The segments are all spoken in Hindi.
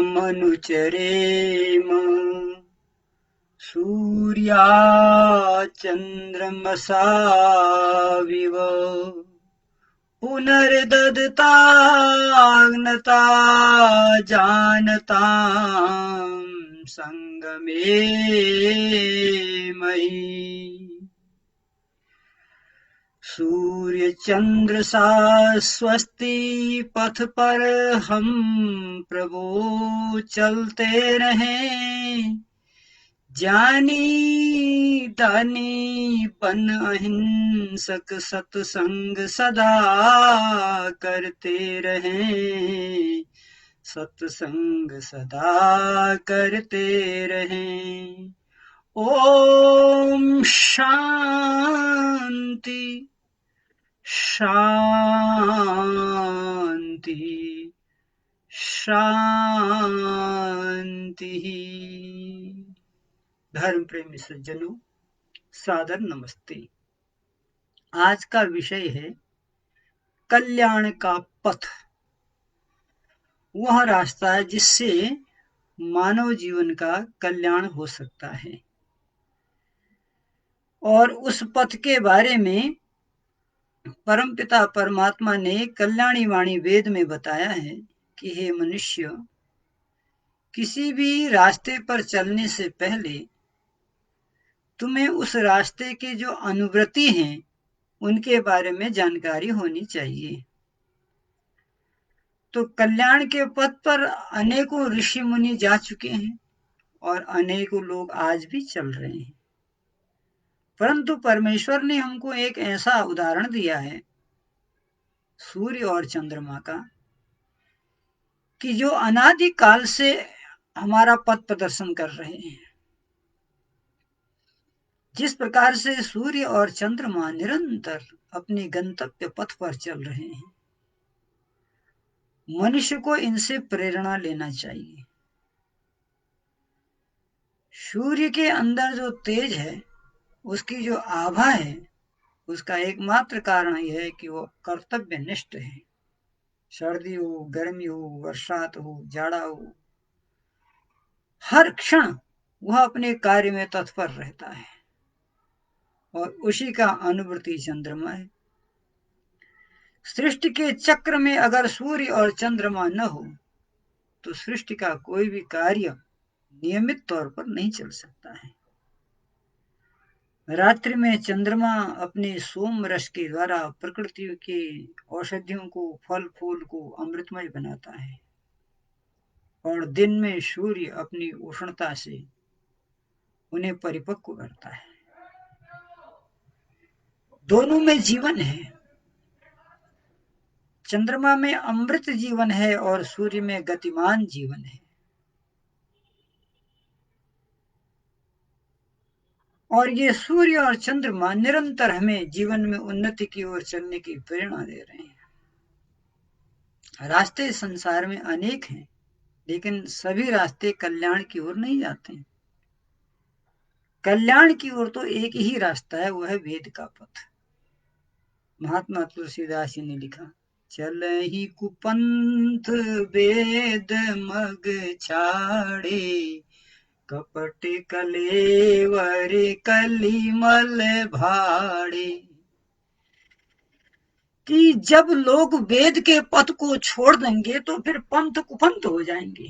मनुचरेम सूर्या चन्द्रमसाविव पुनर्दत्ताग्नता जानतां संगमे मयि सूर्य चंद्र सा स्वस्ति पथ पर हम प्रभु चलते रहें ज्ञानी दानी बन अहिंसक सत्संग सदा करते रहें सत्संग सदा करते रहें ओम शांति शांति शांति। धर्म प्रेमी सज्जनों, सादर नमस्ते। आज का विषय है कल्याण का पथ। वह रास्ता है जिससे मानव जीवन का कल्याण हो सकता है और उस पथ के बारे में परमपिता परमात्मा ने कल्याणी वाणी वेद में बताया है कि हे मनुष्य, किसी भी रास्ते पर चलने से पहले तुम्हें उस रास्ते के जो अनुव्रती हैं उनके बारे में जानकारी होनी चाहिए। तो कल्याण के पथ पर अनेकों ऋषि मुनि जा चुके हैं और अनेकों लोग आज भी चल रहे हैं, परंतु परमेश्वर ने हमको एक ऐसा उदाहरण दिया है सूर्य और चंद्रमा का कि जो अनादि काल से हमारा पथ प्रदर्शन कर रहे हैं। जिस प्रकार से सूर्य और चंद्रमा निरंतर अपने गंतव्य पथ पर चल रहे हैं, मनुष्य को इनसे प्रेरणा लेना चाहिए। सूर्य के अंदर जो तेज है, उसकी जो आभा है, उसका एकमात्र कारण यह है कि वो कर्तव्यनिष्ठ है। सर्दी हो, गर्मी हो, बरसात हो, जाड़ा हो, हर क्षण वह अपने कार्य में तत्पर रहता है और उसी का अनुवर्ती चंद्रमा है। सृष्टि के चक्र में अगर सूर्य और चंद्रमा न हो तो सृष्टि का कोई भी कार्य नियमित तौर पर नहीं चल सकता है। रात्रि में चंद्रमा अपने सोम रस के द्वारा प्रकृति के औषधियों को, फल फूल को अमृतमय बनाता है और दिन में सूर्य अपनी उष्णता से उन्हें परिपक्व करता है। दोनों में जीवन है। चंद्रमा में अमृत जीवन है और सूर्य में गतिमान जीवन है। और ये सूर्य और चंद्रमा निरंतर हमें जीवन में उन्नति की ओर चलने की प्रेरणा दे रहे हैं। रास्ते संसार में अनेक हैं, लेकिन सभी रास्ते कल्याण की ओर नहीं जाते हैं। कल्याण की ओर तो एक ही रास्ता है, वह है वेद का पथ। महात्मा तुलसीदास जी ने लिखा, चल ही कुपंथ वेद मग छाड़े कपट कलेवर कलिमल भाड़े। कि जब लोग वेद के पथ को छोड़ देंगे तो फिर पंथ कुपंथ हो जाएंगे,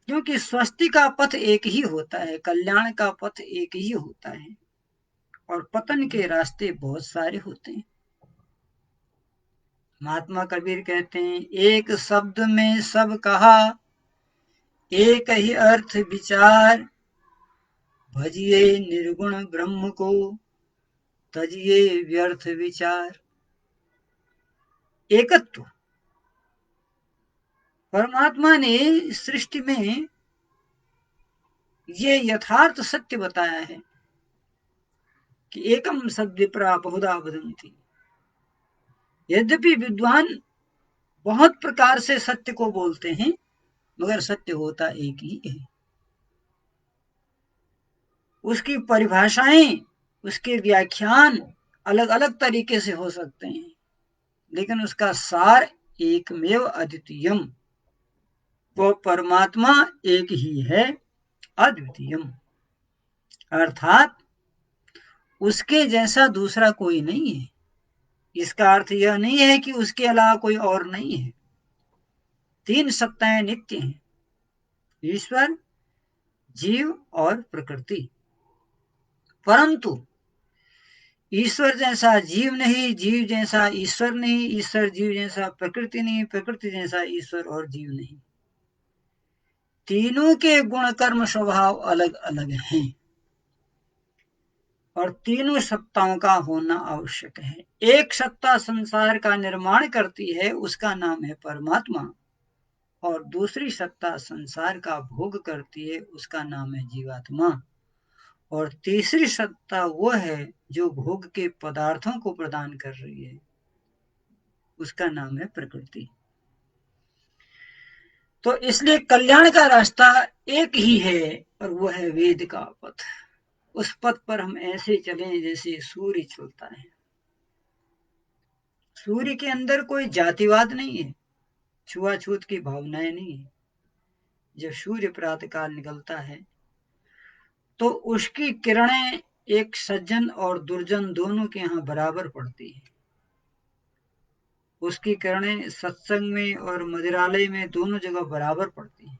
क्योंकि स्वस्ति का पथ एक ही होता है, कल्याण का पथ एक ही होता है और पतन के रास्ते बहुत सारे होते हैं। महात्मा कबीर कहते हैं, एक शब्द में सब कहा, एक ही अर्थ विचार, भजिए निर्गुण ब्रह्म को, तजिए व्यर्थ विचार। एकत्व परमात्मा ने सृष्टि में ये यथार्थ सत्य बताया है कि एकम सद्विप्रा बहुधा वदन्ति। यद्यपि विद्वान बहुत प्रकार से सत्य को बोलते हैं, मगर सत्य होता एक ही है। उसकी परिभाषाएं, उसके व्याख्यान अलग अलग तरीके से हो सकते हैं, लेकिन उसका सार एकमेव अद्वितीयम, वो परमात्मा एक ही है, अद्वितीयम, अर्थात उसके जैसा दूसरा कोई नहीं है। इसका अर्थ यह नहीं है कि उसके अलावा कोई और नहीं है। तीन सत्ताएं नित्य हैं, ईश्वर, जीव और प्रकृति। परंतु ईश्वर जैसा जीव नहीं, जीव जैसा ईश्वर नहीं, ईश्वर जीव जैसा प्रकृति नहीं, प्रकृति जैसा ईश्वर और जीव नहीं। तीनों के गुण कर्म स्वभाव अलग अलग हैं और तीनों सत्ताओं का होना आवश्यक है। एक सत्ता संसार का निर्माण करती है, उसका नाम है परमात्मा, और दूसरी सत्ता संसार का भोग करती है, उसका नाम है जीवात्मा, और तीसरी सत्ता वो है जो भोग के पदार्थों को प्रदान कर रही है, उसका नाम है प्रकृति। तो इसलिए कल्याण का रास्ता एक ही है और वो है वेद का पथ। उस पथ पर हम ऐसे चलें जैसे सूर्य चलता है। सूर्य के अंदर कोई जातिवाद नहीं है, छुआछूत की भावनाएं नहीं है। जब सूर्य प्रातः काल निकलता है तो उसकी किरणें एक सज्जन और दुर्जन दोनों के यहाँ बराबर पड़ती है। उसकी किरणें सत्संग में और मदिरालय में दोनों जगह बराबर पड़ती हैं।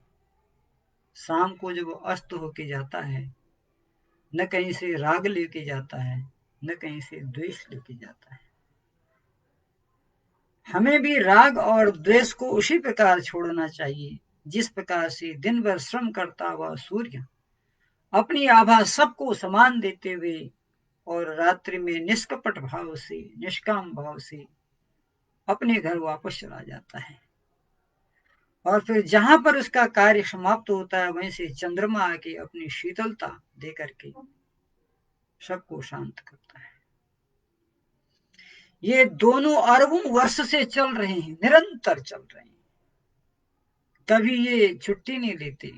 शाम को जब अस्त होके जाता है, न कहीं से राग लेके जाता है, न कहीं से द्वेष लेके जाता है। हमें भी राग और द्वेष को उसी प्रकार छोड़ना चाहिए जिस प्रकार से दिन भर श्रम करता हुआ सूर्य अपनी आभा सबको समान देते हुए और रात्रि में निष्कपट भाव से, निष्काम भाव से अपने घर वापस चला जाता है, और फिर जहां पर उसका कार्य समाप्त होता है वहीं से चंद्रमा आके अपनी शीतलता दे करके सबको शांत करता है। ये दोनों अरबों वर्ष से चल रहे हैं, निरंतर चल रहे हैं। कभी ये छुट्टी नहीं लेते,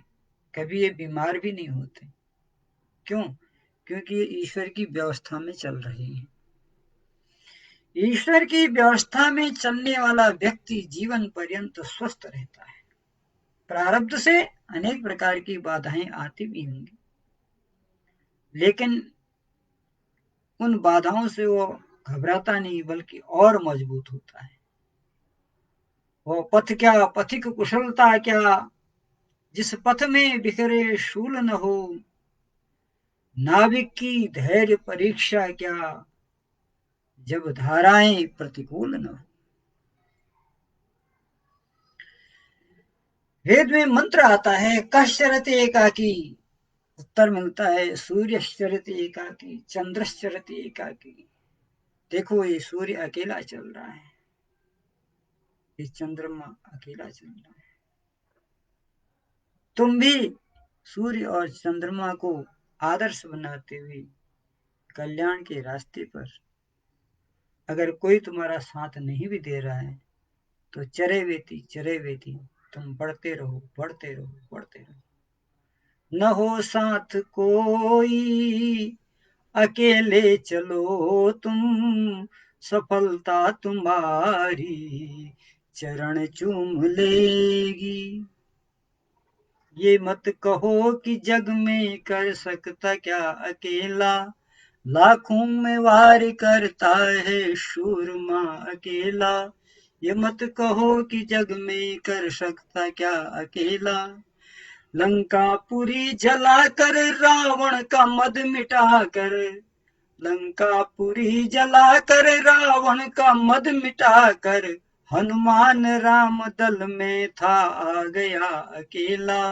कभी ये बीमार भी नहीं होते। क्यों? क्योंकि ये ईश्वर की व्यवस्था में चल रहे हैं। ईश्वर की व्यवस्था में चलने वाला व्यक्ति जीवन पर्यंत स्वस्थ रहता है। प्रारब्ध से अनेक प्रकार की बाधाएं आती भी होंगी, लेकिन उन बाधाओं से वो घबराता नहीं बल्कि और मजबूत होता है। वो पथ क्या, पथिक कुशलता क्या, जिस पथ में बिखरे शूल न हो, नाविक की धैर्य परीक्षा क्या, जब धाराएं प्रतिकूल न हो। वेद में मंत्र आता है, कश्चरते एकाकी, उत्तर मिलता है सूर्यश्चरते एकाकी, चंद्रश्चरते एकाकी। देखो ये सूर्य अकेला चल रहा है, ये चंद्रमा अकेला चल रहा है। तुम भी सूर्य और चंद्रमा को आदर्श बनाते हुए कल्याण के रास्ते पर, अगर कोई तुम्हारा साथ नहीं भी दे रहा है तो चरे वेती तुम बढ़ते रहो, बढ़ते रहो, बढ़ते रहो। न हो साथ कोई, अकेले चलो तुम, सफलता तुम्हारी चरण चूम लेगी। ये मत कहो कि जग में कर सकता क्या अकेला, लाखों में वार करता है शूरमा अकेला। ये मत कहो कि जग में कर सकता क्या अकेला, लंकापुरी जलाकर रावण का मद मिटाकर, लंकापुरी जलाकर रावण का मद मिटाकर, हनुमान राम दल में था आ गया अकेला,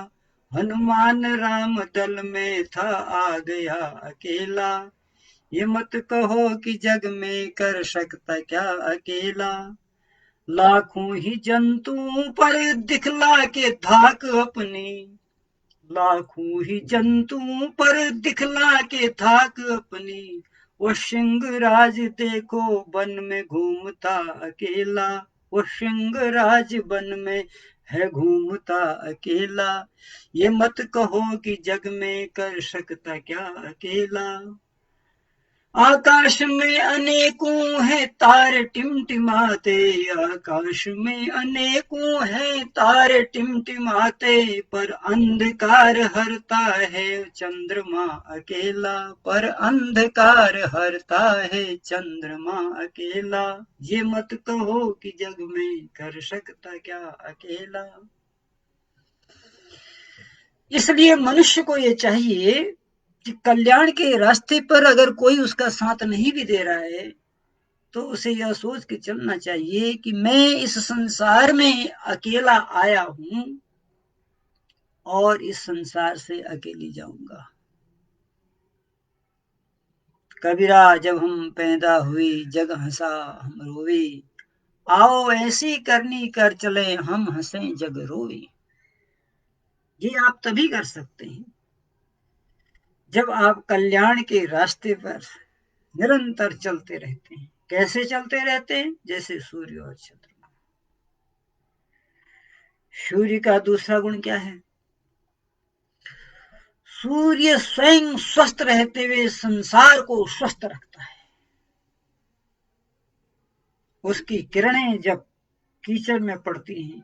हनुमान राम दल में था आ गया अकेला। ये मत कहो कि जग में कर सकता क्या अकेला, लाखों ही जंतुओं पर दिखला के धाक अपनी, लाखों ही जंतुओं पर दिखला के धाक अपनी, वो सिंह राज देखो वन में घूमता अकेला, वो सिंह राज वन में है घूमता अकेला। ये मत कहो कि जग में कर सकता क्या अकेला, आकाश में अनेकों हैं तारे टिमटिमाते, आकाश में अनेकों हैं तारे टिमटिमाते, पर अंधकार हरता है चंद्रमा अकेला, पर अंधकार हरता है चंद्रमा अकेला, ये मत कहो कि जग में कर सकता क्या अकेला। इसलिए मनुष्य को ये चाहिए कि कल्याण के रास्ते पर अगर कोई उसका साथ नहीं भी दे रहा है तो उसे यह सोच के चलना चाहिए कि मैं इस संसार में अकेला आया हूं और इस संसार से अकेली जाऊंगा। कबीरा जब हम पैदा हुए जग हंसा हम रोवे, आओ ऐसी करनी कर चले हम हंसे जग रोवे। ये आप तभी कर सकते हैं जब आप कल्याण के रास्ते पर निरंतर चलते रहते हैं। कैसे चलते रहते हैं? जैसे सूर्य और चंद्रमा। सूर्य का दूसरा गुण क्या है? सूर्य स्वयं स्वस्थ रहते हुए संसार को स्वस्थ रखता है। उसकी किरणें जब कीचड़ में पड़ती हैं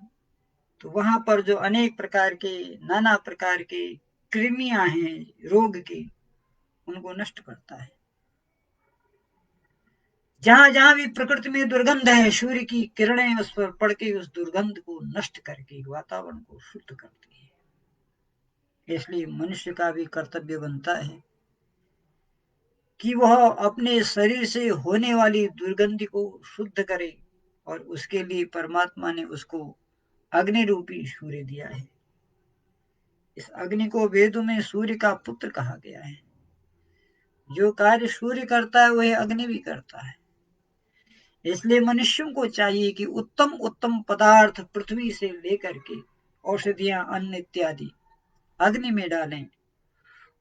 तो वहां पर जो अनेक प्रकार के नाना प्रकार के कृमियां हैं रोग की, उनको नष्ट करता है। जहां जहां भी प्रकृति में दुर्गंध है, सूर्य की किरणें उस पर पड़ के उस दुर्गंध को नष्ट करके वातावरण को शुद्ध करती है। इसलिए मनुष्य का भी कर्तव्य बनता है कि वह अपने शरीर से होने वाली दुर्गंधि को शुद्ध करे, और उसके लिए परमात्मा ने उसको अग्नि रूपी सूर्य दिया है। इस अग्नि को वेदों में सूर्य का पुत्र कहा गया है। जो कार्य सूर्य करता है वही अग्नि भी करता है। इसलिए मनुष्यों को चाहिए कि उत्तम उत्तम पदार्थ पृथ्वी से लेकर के औषधियां अन्न इत्यादि अग्नि में डालें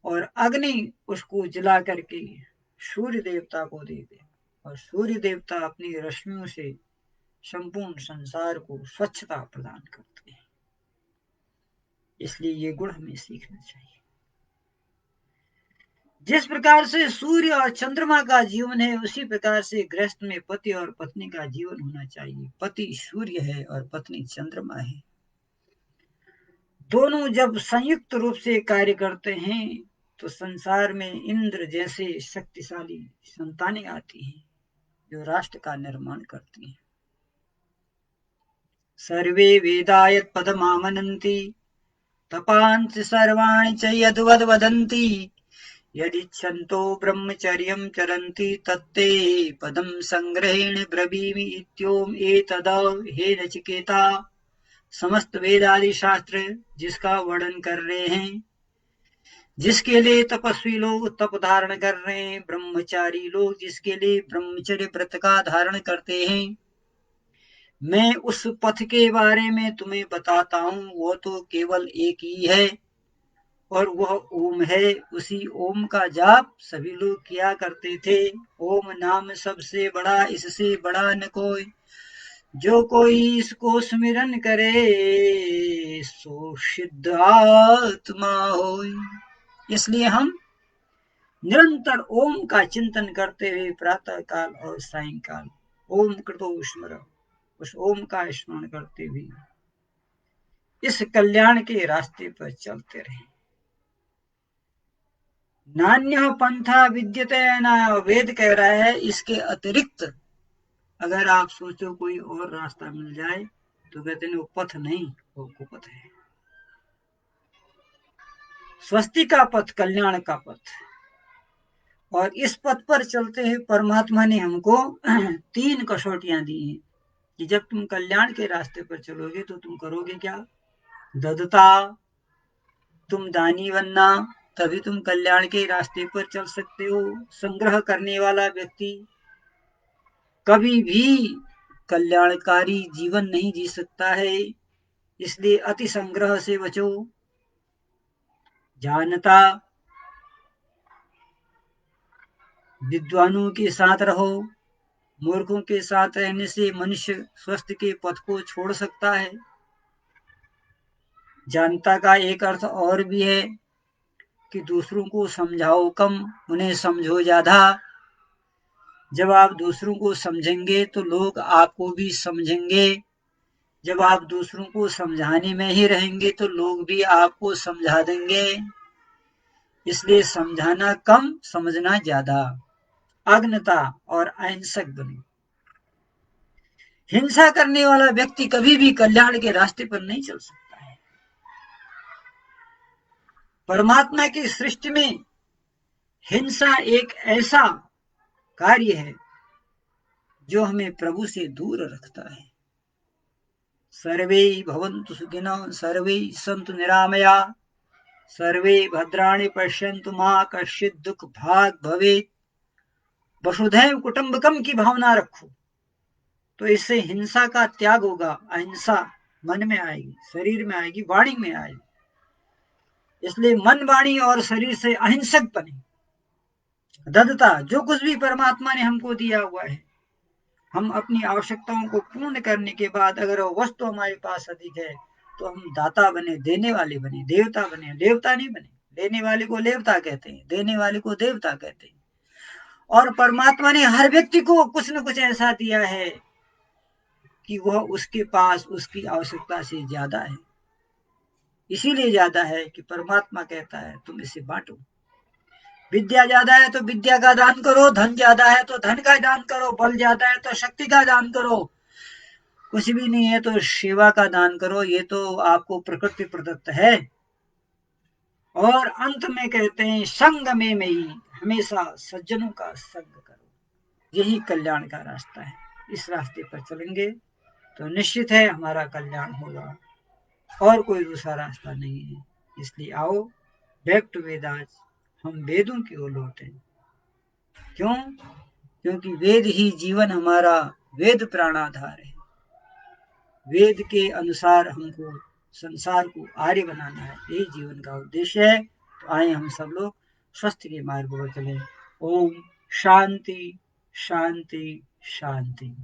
और अग्नि उसको जला करके सूर्य देवता को दे दे, और सूर्य देवता अपनी रश्मियों से संपूर्ण संसार को स्वच्छता प्रदान करते हैं। इसलिए ये गुण हमें सीखना चाहिए। जिस प्रकार से सूर्य और चंद्रमा का जीवन है उसी प्रकार से गृहस्थ में पति और पत्नी का जीवन होना चाहिए। पति सूर्य है और पत्नी चंद्रमा है। दोनों जब संयुक्त रूप से कार्य करते हैं तो संसार में इंद्र जैसे शक्तिशाली संतानें आती हैं जो राष्ट्र का निर्माण करती हैं। सर्वे वेदा यत्पदमामनन्ति तपांसि सर्वाणि च यद्वद् वदन्ति यदिच्छन्तो ब्रह्मचर्यं चरन्ति तत्ते पदं संग्रहेण ब्रवीमि इत्योम एतद हे नचिकेता। समस्त वेद आदि शास्त्र जिसका वर्णन कर रहे हैं, जिसके लिए तपस्वी लोग तप धारण कर रहे हैं, ब्रह्मचारी लोग जिसके लिए ब्रह्मचर्य व्रत का धारण करते हैं, मैं उस पथ के बारे में तुम्हें बताता हूं। वो तो केवल एक ही है और वह ओम है। उसी ओम का जाप सभी लोग किया करते थे। ओम नाम सबसे बड़ा, इससे बड़ा न कोई, जो कोई इसको स्मरण करे सो सिद्ध आत्मा होय। इसलिए हम निरंतर ओम का चिंतन करते हुए प्रातः काल और सायंकाल ओम कृतो स्मर, उस ओम का स्मरण करते हुए इस कल्याण के रास्ते पर चलते रहे। नान्य पंथा विद्यते न, वेद कह रहा है इसके अतिरिक्त अगर आप सोचो कोई और रास्ता मिल जाए तो कहते हैं वो पथ नहीं, वो कुपथ है। स्वस्ति का पथ, कल्याण का पथ, और इस पथ पर चलते हुए परमात्मा ने हमको 3 कसौटियां दी हैं कि जब तुम कल्याण के रास्ते पर चलोगे तो तुम करोगे क्या? ददता, तुम दानी बनना, तभी तुम कल्याण के रास्ते पर चल सकते हो। संग्रह करने वाला व्यक्ति कभी भी कल्याणकारी जीवन नहीं जी सकता है, इसलिए अति संग्रह से बचो। जानता, विद्वानों के साथ रहो। मूर्खों के साथ रहने से मनुष्य स्वस्थ के पथ को छोड़ सकता है। जानता का एक अर्थ और भी है कि दूसरों को समझाओ कम, उन्हें समझो ज्यादा। जब आप दूसरों को समझेंगे तो लोग आपको भी समझेंगे। जब आप दूसरों को समझाने में ही रहेंगे तो लोग भी आपको समझा देंगे। इसलिए समझाना कम, समझना ज्यादा। अग्नता और अहिंसक बनो। हिंसा करने वाला व्यक्ति कभी भी कल्याण के रास्ते पर नहीं चल सकता है। परमात्मा की सृष्टि में हिंसा एक ऐसा कार्य है जो हमें प्रभु से दूर रखता है। सर्वे भवन्तु सुखिनः, सर्वे सन्तु निरामया, सर्वे भद्राणि पश्यन्तु मा कश्चित् दुःख भाग् भवेत्। वसुधैव कुटुम्बकम की भावना रखो तो इससे हिंसा का त्याग होगा। अहिंसा मन में आएगी, शरीर में आएगी, वाणी में आएगी। इसलिए मन, वाणी और शरीर से अहिंसक बने। ददता, जो कुछ भी परमात्मा ने हमको दिया हुआ है, हम अपनी आवश्यकताओं को पूर्ण करने के बाद अगर वो वस्तु हमारे पास अधिक है तो हम दाता बने, देने वाले बने, देवता बने। देवता नहीं बने। देने वाले को देवता कहते हैं, देने वाले को देवता कहते हैं। और परमात्मा ने हर व्यक्ति को कुछ न कुछ ऐसा दिया है कि वह उसके पास उसकी आवश्यकता से ज्यादा है। इसीलिए ज्यादा है कि परमात्मा कहता है तुम इसे बांटो। विद्या ज्यादा है तो विद्या का दान करो, धन ज्यादा है तो धन का दान करो, बल ज्यादा है तो शक्ति का दान करो, कुछ भी नहीं है तो सेवा का दान करो। ये तो आपको प्रकृति प्रदत्त है। और अंत में कहते हैं संग में ही हमेशा सज्जनों का संग करो। यही कल्याण का रास्ता है। इस रास्ते पर चलेंगे तो निश्चित है हमारा कल्याण होगा, और कोई दूसरा रास्ता नहीं है। इसलिए आओ बैक टू वेदास, हम वेदों की ओर लौटे। क्यों? क्योंकि वेद ही जीवन हमारा, वेद प्राणाधार है। वेद के अनुसार हमको संसार को आर्य बनाना है, यही जीवन का उद्देश्य है। तो आए हम सब लोग स्वस्थ के मार्ग पर चले। ओम शांति शांति शांति।